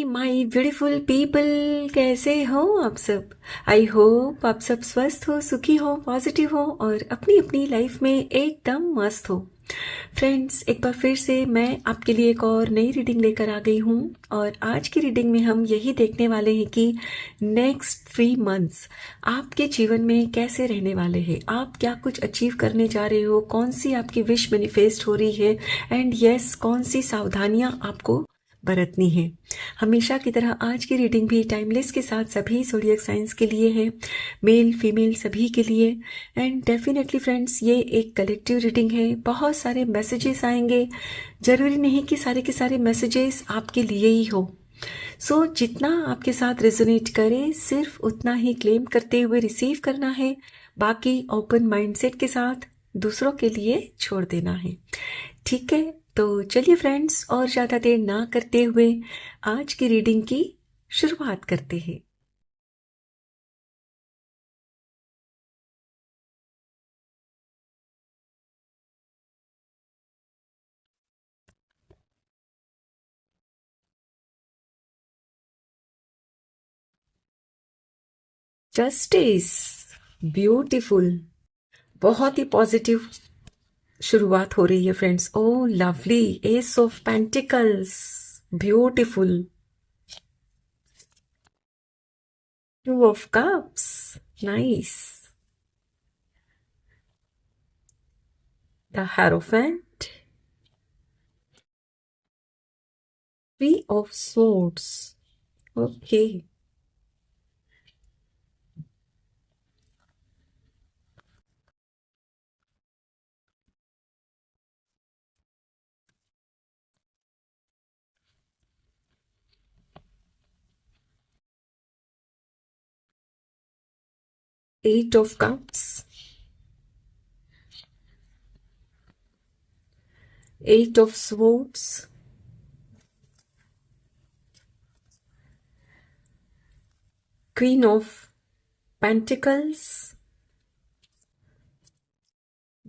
My beautiful people, कैसे हो आप सब। आई होप आप सब स्वस्थ हो, सुखी हो, पॉजिटिव हो और अपनी अपनी लाइफ में एकदम मस्त हो। फ्रेंड्स, एक बार फिर से मैं आपके लिए एक और नई रीडिंग लेकर आ गई हूँ और आज की रीडिंग में हम यही देखने वाले हैं कि नेक्स्ट 3 मंथ्स आपके जीवन में कैसे रहने वाले हैं, आप क्या कुछ अचीव करने जा रहे हो, कौन सी आपकी विश मैनिफेस्ट हो रही है एंड यस कौन सी सावधानियां आपको बरतनी है। हमेशा की तरह आज की रीडिंग भी टाइमलेस के साथ सभी ज़ोडिएक साइंस के लिए है, मेल फीमेल सभी के लिए। एंड डेफिनेटली फ्रेंड्स, ये एक कलेक्टिव रीडिंग है, बहुत सारे मैसेजेस आएंगे, जरूरी नहीं कि सारे के सारे मैसेजेस आपके लिए ही हो। सो जितना आपके साथ रेजोनेट करे सिर्फ उतना ही क्लेम करते हुए रिसीव करना है, बाकी ओपन माइंडसेट के साथ दूसरों के लिए छोड़ देना है। ठीक है, तो चलिए फ्रेंड्स, और ज़्यादा देर ना करते हुए आज की रीडिंग की शुरुआत करते हैं। जस्टिस, ब्यूटीफुल, बहुत ही पॉजिटिव शुरुआत हो रही है friends. Oh lovely, ace of pentacles, beautiful, two of cups, nice, the hierophant, three of swords, okay, eight of cups, eight of swords, queen of pentacles,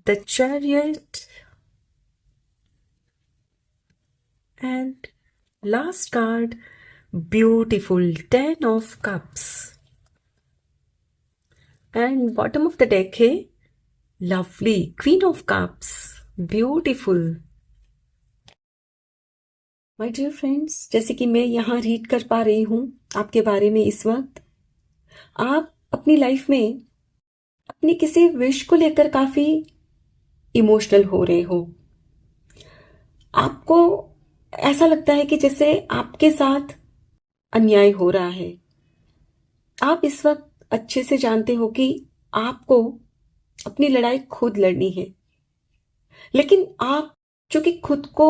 the chariot, and last card, beautiful 10 of cups, and bottom of the deck है lovely queen of cups, beautiful। My dear friends, जैसे कि मैं यहाँ read कर पा रही हूँ आपके बारे में, इस वक्त आप अपनी लाइफ में अपनी किसी विश को लेकर काफी इमोशनल हो रहे हो। आपको ऐसा लगता है कि जैसे आपके साथ अन्याय हो रहा है। आप इस वक्त अच्छे से जानते हो कि आपको अपनी लड़ाई खुद लड़नी है, लेकिन आप चूंकि खुद को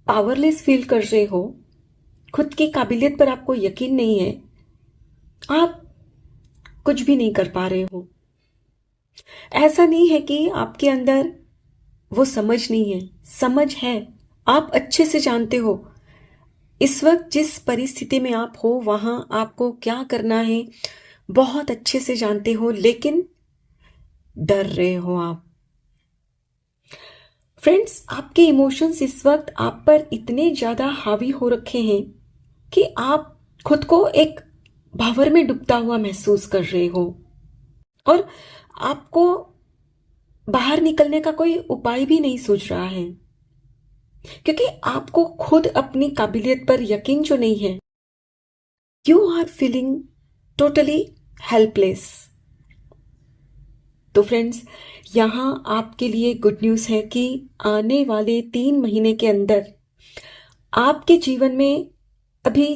पावरलेस फील कर रहे हो, खुद की काबिलियत पर आपको यकीन नहीं है, आप कुछ भी नहीं कर पा रहे हो। ऐसा नहीं है कि आपके अंदर वो समझ नहीं है, समझ है, आप अच्छे से जानते हो इस वक्त जिस परिस्थिति में आप हो वहां आपको क्या करना है, बहुत अच्छे से जानते हो, लेकिन डर रहे हो आप। फ्रेंड्स, आपके इमोशंस इस वक्त आप पर इतने ज्यादा हावी हो रखे हैं कि आप खुद को एक भंवर में डूबता हुआ महसूस कर रहे हो और आपको बाहर निकलने का कोई उपाय भी नहीं सूझ रहा है, क्योंकि आपको खुद अपनी काबिलियत पर यकीन जो नहीं है। You are feeling totally helpless. तो फ्रेंड्स, यहां आपके लिए गुड न्यूज है कि आने वाले 3 महीने के अंदर आपके जीवन में अभी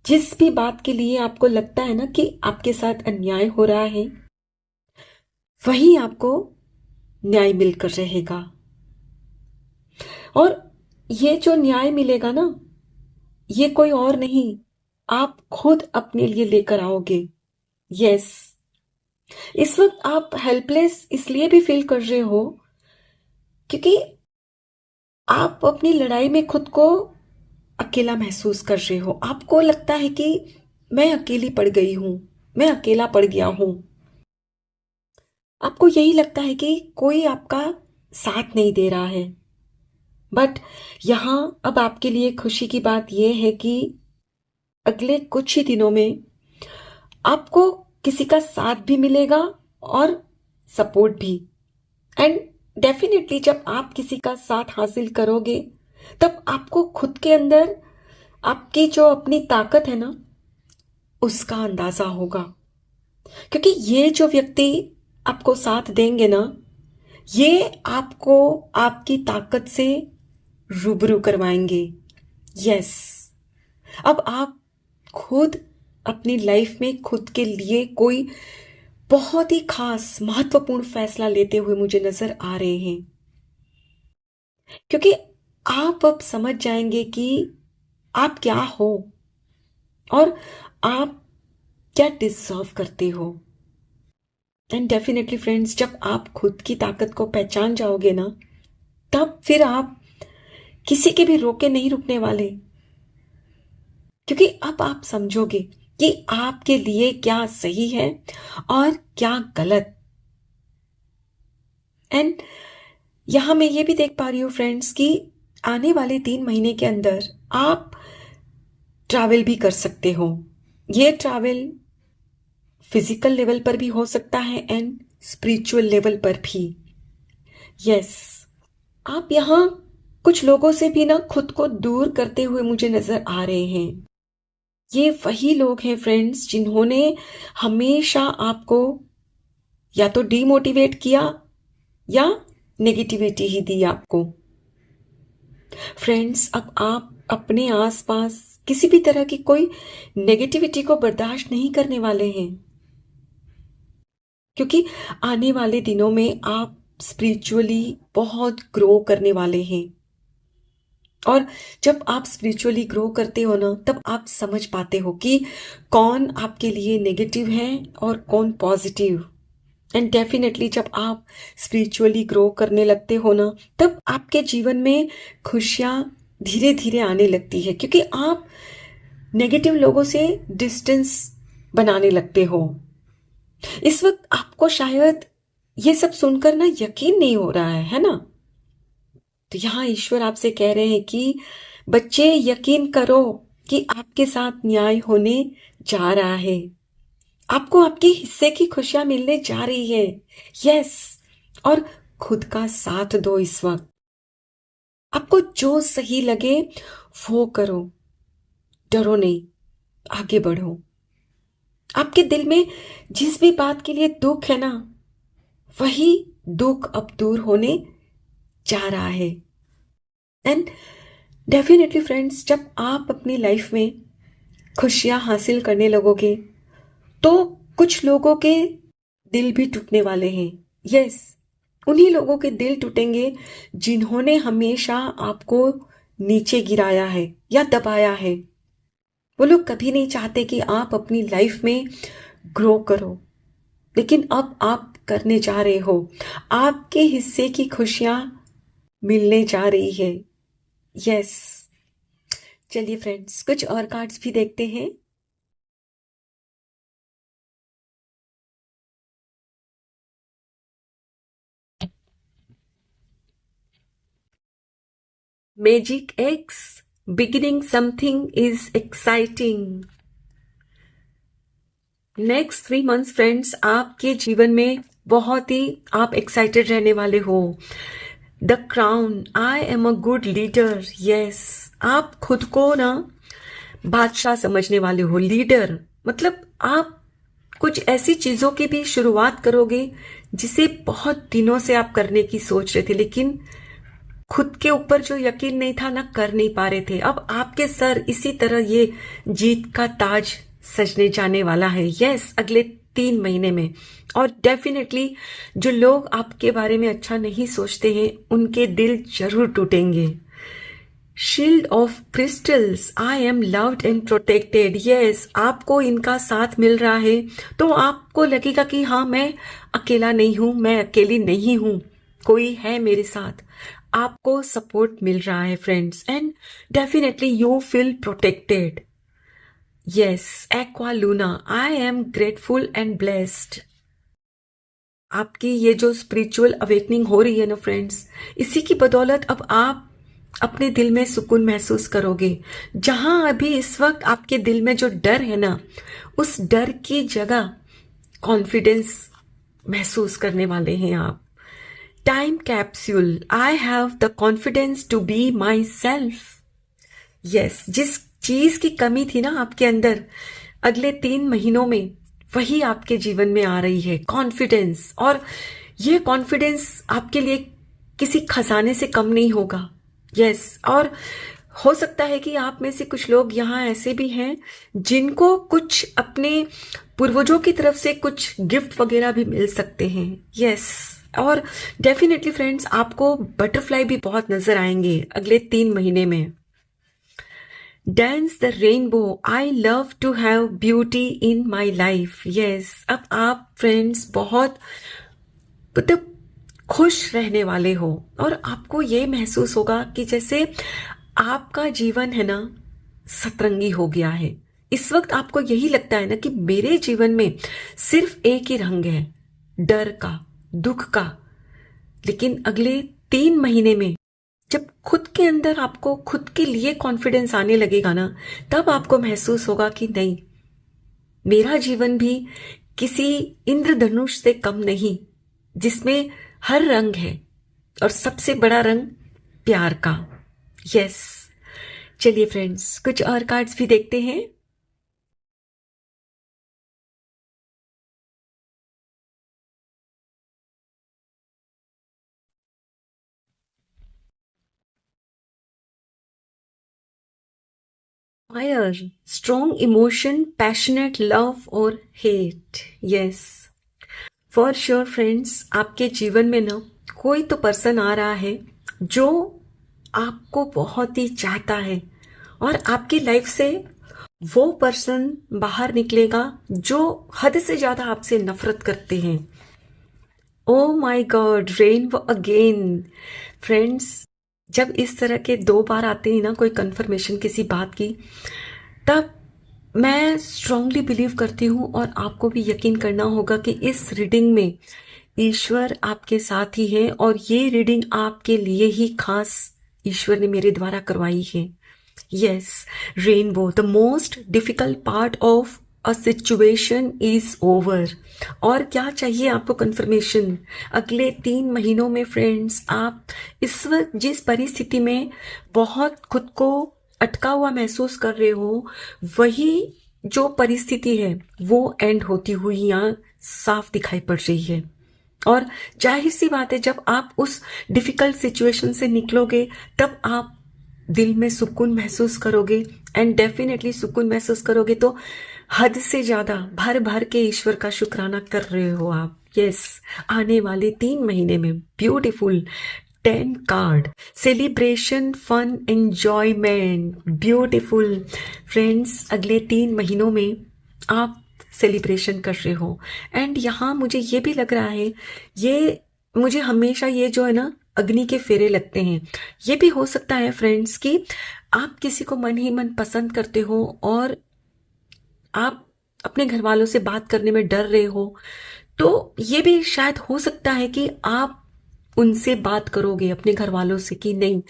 जिस भी बात के लिए आपको लगता है ना कि आपके साथ अन्याय हो रहा है, वही आपको न्याय मिलकर रहेगा। और ये जो न्याय मिलेगा ना, ये कोई और नहीं, आप खुद अपने लिए लेकर आओगे। यस, इस वक्त आप हेल्पलेस इसलिए भी फील कर रहे हो क्योंकि आप अपनी लड़ाई में खुद को अकेला महसूस कर रहे हो। आपको लगता है कि मैं अकेली पड़ गई हूं, मैं अकेला पड़ गया हूं। आपको यही लगता है कि कोई आपका साथ नहीं दे रहा है। बट यहां अब आपके लिए खुशी की बात यह है कि अगले कुछ ही दिनों में आपको किसी का साथ भी मिलेगा और सपोर्ट भी। एंड डेफिनेटली जब आप किसी का साथ हासिल करोगे तब आपको खुद के अंदर आपकी जो अपनी ताकत है ना उसका अंदाजा होगा, क्योंकि ये जो व्यक्ति आपको साथ देंगे ना ये आपको आपकी ताकत से रूबरू करवाएंगे। यस, अब आप खुद अपनी लाइफ में खुद के लिए कोई बहुत ही खास महत्वपूर्ण फैसला लेते हुए मुझे नजर आ रहे हैं, क्योंकि आप अब समझ जाएंगे कि आप क्या हो और आप क्या डिजर्व करते हो। एंड डेफिनेटली फ्रेंड्स, जब आप खुद की ताकत को पहचान जाओगे ना तब फिर आप किसी के भी रोके नहीं रुकने वाले, क्योंकि अब आप समझोगे कि आपके लिए क्या सही है और क्या गलत। एंड यहां मैं ये भी देख पा रही हूं फ्रेंड्स कि आने वाले 3 महीने के अंदर आप ट्रैवल भी कर सकते हो। ये ट्रैवल फिजिकल लेवल पर भी हो सकता है एंड स्पिरिचुअल लेवल पर भी। यस, आप यहां कुछ लोगों से भी ना खुद को दूर करते हुए मुझे नजर आ रहे हैं। ये वही लोग हैं फ्रेंड्स जिन्होंने हमेशा आपको या तो डीमोटिवेट किया या नेगेटिविटी ही दी आपको। फ्रेंड्स, अब आप अपने आसपास किसी भी तरह की कोई नेगेटिविटी को बर्दाश्त नहीं करने वाले हैं, क्योंकि आने वाले दिनों में आप स्पिरिचुअली बहुत ग्रो करने वाले हैं। और जब आप स्पिरिचुअली ग्रो करते हो ना तब आप समझ पाते हो कि कौन आपके लिए नेगेटिव है और कौन पॉजिटिव। एंड डेफिनेटली जब आप स्पिरिचुअली ग्रो करने लगते हो ना तब आपके जीवन में खुशियां धीरे धीरे आने लगती है, क्योंकि आप नेगेटिव लोगों से डिस्टेंस बनाने लगते हो। इस वक्त आपको शायद ये सब सुनकर ना यकीन नहीं हो रहा है ना? तो यहां ईश्वर आपसे कह रहे हैं कि बच्चे यकीन करो कि आपके साथ न्याय होने जा रहा है, आपको आपके हिस्से की खुशियां मिलने जा रही है। यस, और खुद का साथ दो। इस वक्त आपको जो सही लगे वो करो, डरो नहीं, आगे बढ़ो। आपके दिल में जिस भी बात के लिए दुख है ना वही दुख अब दूर होने जा रहा है। एंड डेफिनेटली फ्रेंड्स, जब आप अपनी लाइफ में खुशियां हासिल करने लगोगे तो कुछ लोगों के दिल भी टूटने वाले हैं। यस, उन्हीं लोगों के दिल टूटेंगे जिन्होंने हमेशा आपको नीचे गिराया है या दबाया है। वो लोग कभी नहीं चाहते कि आप अपनी लाइफ में ग्रो करो, लेकिन अब आप करने जा रहे हो। आपके हिस्से की खुशियां मिलने जा रही है। यस, चलिए फ्रेंड्स, कुछ और कार्ड्स भी देखते हैं। Magic x, beginning something is exciting. Next 3 months friends आपके जीवन में बहुत ही आप एक्साइटेड रहने वाले हो। The crown, I am a good leader. Yes, आप खुद को ना बादशाह समझने वाले हो। लीडर मतलब आप कुछ ऐसी चीजों की भी शुरुआत करोगे जिसे बहुत दिनों से आप करने की सोच रहे थे, लेकिन खुद के ऊपर जो यकीन नहीं था ना कर नहीं पा रहे थे। अब आपके सर इसी तरह ये जीत का ताज सजने जाने वाला है। यस, अगले 3 महीने में। और डेफिनेटली जो लोग आपके बारे में अच्छा नहीं सोचते हैं उनके दिल जरूर टूटेंगे। Shield of crystals, I am loved and protected. Yes, आपको इनका साथ मिल रहा है तो आपको लगेगा कि हाँ, मैं अकेला नहीं हूं, मैं अकेली नहीं हूं, कोई है मेरे साथ। आपको सपोर्ट मिल रहा है friends, and definitely you feel protected. Yes, aqua Luna, I am grateful and blessed. आपकी ये जो स्पिरिचुअल अवेकनिंग हो रही है ना फ्रेंड्स, इसी की बदौलत अब आप अपने दिल में सुकून महसूस करोगे। जहां अभी इस वक्त आपके दिल में जो डर है ना, उस डर की जगह कॉन्फिडेंस महसूस करने वाले हैं आप। Time capsule, I have the confidence to be myself. Yes, जिस चीज की कमी थी ना आपके अंदर, अगले 3 महीनों में वही आपके जीवन में आ रही है, कॉन्फिडेंस। और ये कॉन्फिडेंस आपके लिए किसी खजाने से कम नहीं होगा। यस, और हो सकता है कि आप में से कुछ लोग यहाँ ऐसे भी हैं जिनको कुछ अपने पूर्वजों की तरफ से कुछ गिफ्ट वगैरह भी मिल सकते हैं। यस, और डेफिनेटली फ्रेंड्स, आपको बटरफ्लाई भी बहुत नजर आएंगे अगले 3 महीने में। Dance the rainbow, I love to have beauty in my life. Yes, अब आप फ्रेंड्स बहुत मतलब खुश रहने वाले हो, और आपको ये महसूस होगा कि जैसे आपका जीवन है ना सतरंगी हो गया है। इस वक्त आपको यही लगता है ना कि मेरे जीवन में सिर्फ एक ही रंग है, डर का, दुख का। लेकिन अगले 3 महीने में जब खुद के अंदर आपको खुद के लिए कॉन्फिडेंस आने लगेगा ना, तब आपको महसूस होगा कि नहीं, मेरा जीवन भी किसी इंद्रधनुष से कम नहीं, जिसमें हर रंग है, और सबसे बड़ा रंग प्यार का। यस, चलिए फ्रेंड्स, कुछ और कार्ड्स भी देखते हैं। Fire, strong emotion, passionate love और hate. Yes, for sure friends, आपके जीवन में ना कोई तो पर्सन आ रहा है जो आपको बहुत ही चाहता है, और आपकी लाइफ से वो पर्सन बाहर निकलेगा जो हद से ज्यादा आपसे नफरत करते हैं। ओ माई गॉड, रेन अगेन। फ्रेंड्स, जब इस तरह के 2 बार आते हैं ना कोई कंफर्मेशन किसी बात की, तब मैं स्ट्रांगली बिलीव करती हूँ, और आपको भी यकीन करना होगा कि इस रीडिंग में ईश्वर आपके साथ ही है, और ये रीडिंग आपके लिए ही खास ईश्वर ने मेरे द्वारा करवाई है। Yes, rainbow, the most difficult part of a situation is over. और क्या चाहिए आपको कंफर्मेशन? अगले 3 महीनों में फ्रेंड्स, आप इस वक्त जिस परिस्थिति में बहुत खुद को अटका हुआ महसूस कर रहे हो, वही जो परिस्थिति है वो एंड होती हुई यहाँ साफ दिखाई पड़ रही है। और जाहिर सी बात है, जब आप उस डिफिकल्ट सिचुएशन से निकलोगे, तब आप दिल में सुकून महसूस करोगे, एंड डेफिनेटली सुकून महसूस करोगे तो हद से ज्यादा भर भर के ईश्वर का शुक्राना कर रहे हो आप। यस, आने वाले 3 महीने में beautiful 10 card, celebration, fun, enjoyment, beautiful. Friends, अगले 3 महीनों में आप सेलिब्रेशन कर रहे हो, एंड यहाँ मुझे ये भी लग रहा है, ये मुझे हमेशा ये जो है ना अग्नि के फेरे लगते हैं। ये भी हो सकता है फ्रेंड्स कि आप किसी को मन ही मन पसंद करते हो, और आप अपने घर वालों से बात करने में डर रहे हो, तो ये भी शायद हो सकता है कि आप उनसे बात करोगे अपने घर वालों से कि नहीं,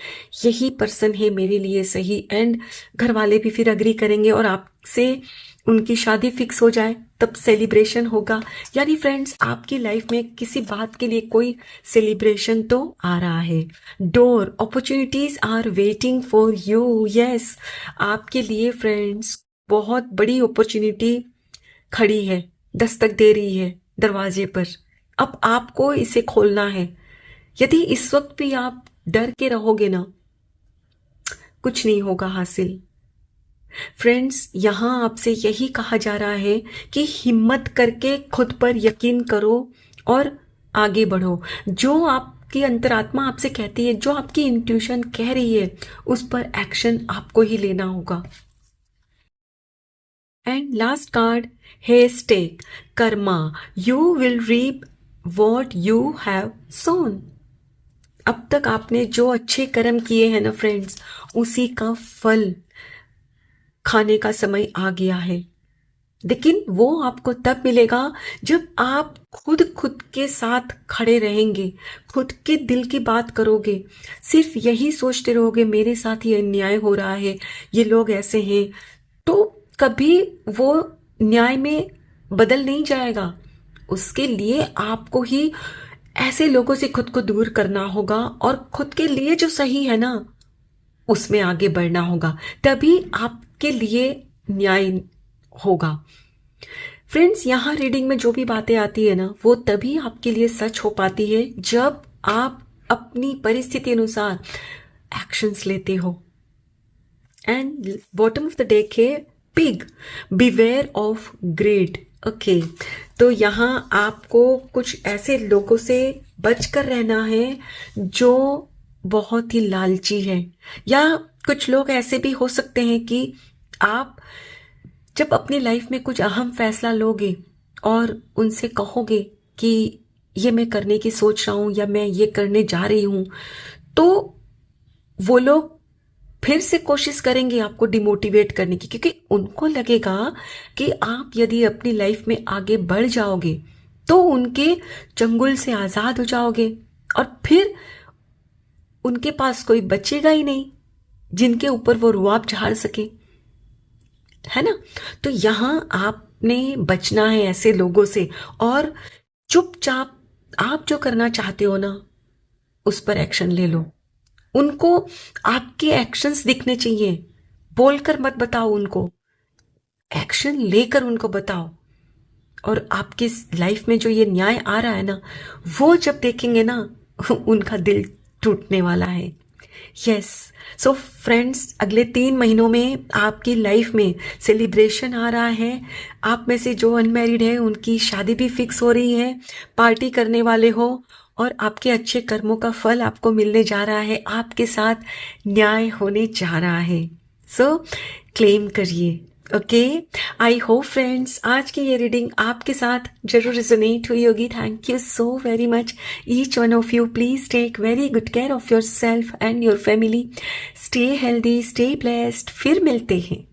यही पर्सन है मेरे लिए सही, एंड घर वाले भी फिर अग्री करेंगे और आपसे उनकी शादी फिक्स हो जाए, तब सेलिब्रेशन होगा। यानी फ्रेंड्स, आपकी लाइफ में किसी बात के लिए कोई सेलिब्रेशन तो आ रहा है। Door, opportunities are waiting for you. Yes, आपके लिए फ्रेंड्स बहुत बड़ी अपॉर्चुनिटी खड़ी है, दस्तक दे रही है दरवाजे पर। अब आपको इसे खोलना है। यदि इस वक्त भी आप डर के रहोगे ना, कुछ नहीं होगा हासिल। फ्रेंड्स, यहां आपसे यही कहा जा रहा है कि हिम्मत करके खुद पर यकीन करो और आगे बढ़ो। जो आपकी अंतरात्मा आपसे कहती है, जो आपकी इंट्यूशन कह रही है, उस पर एक्शन आपको ही लेना होगा। And last card, hashtag, karma, you will reap what you have sown. अब तक आपने जो अच्छे कर्म किए हैं ना फ्रेंड्स, उसी का फल खाने का समय आ गया है। लेकिन वो आपको तब मिलेगा जब आप खुद के साथ खड़े रहेंगे, खुद के दिल की बात करोगे। सिर्फ यही सोचते रहोगे मेरे साथ ये अन्याय हो रहा है, ये लोग ऐसे हैं, तो कभी वो न्याय में बदल नहीं जाएगा। उसके लिए आपको ही ऐसे लोगों से खुद को दूर करना होगा और खुद के लिए जो सही है ना उसमें आगे बढ़ना होगा, तभी आपके लिए न्याय होगा। फ्रेंड्स, यहाँ रीडिंग में जो भी बातें आती है ना वो तभी आपके लिए सच हो पाती है जब आप अपनी परिस्थिति अनुसार एक्शंस लेते हो। And bottom of the deck है pig, beware of greed. Okay, तो यहाँ आपको कुछ ऐसे लोगों से बचकर रहना है जो बहुत ही लालची है, या कुछ लोग ऐसे भी हो सकते हैं कि आप जब अपनी लाइफ में कुछ अहम फैसला लोगे और उनसे कहोगे कि ये मैं करने की सोच रहा हूं या मैं ये करने जा रही हूं, तो वो लोग फिर से कोशिश करेंगे आपको डिमोटिवेट करने की, क्योंकि उनको लगेगा कि आप यदि अपनी लाइफ में आगे बढ़ जाओगे तो उनके चंगुल से आजाद हो जाओगे और फिर उनके पास कोई बचेगा ही नहीं जिनके ऊपर वो रुआब झाड़ सके, है ना। तो यहां आपने बचना है ऐसे लोगों से और चुपचाप आप जो करना चाहते हो ना उस पर एक्शन ले लो। उनको आपके एक्शंस दिखने चाहिए, बोलकर मत बताओ उनको, एक्शन लेकर उनको बताओ। और आपकी लाइफ में जो ये न्याय आ रहा है ना वो जब देखेंगे ना उनका दिल टूटने वाला है। यस, सो फ्रेंड्स, अगले 3 महीनों में आपकी लाइफ में सेलिब्रेशन आ रहा है। आप में से जो अनमैरिड है उनकी शादी भी फिक्स हो रही है, पार्टी करने वाले हो और आपके अच्छे कर्मों का फल आपको मिलने जा रहा है, आपके साथ न्याय होने जा रहा है। सो क्लेम करिए। ओके, आई होप फ्रेंड्स आज की ये रीडिंग आपके साथ जरूर रिजोनेट हुई होगी। Thank you so very much each one of you. Please take very good care of yourself and your family. Stay healthy, stay blessed. फिर मिलते हैं।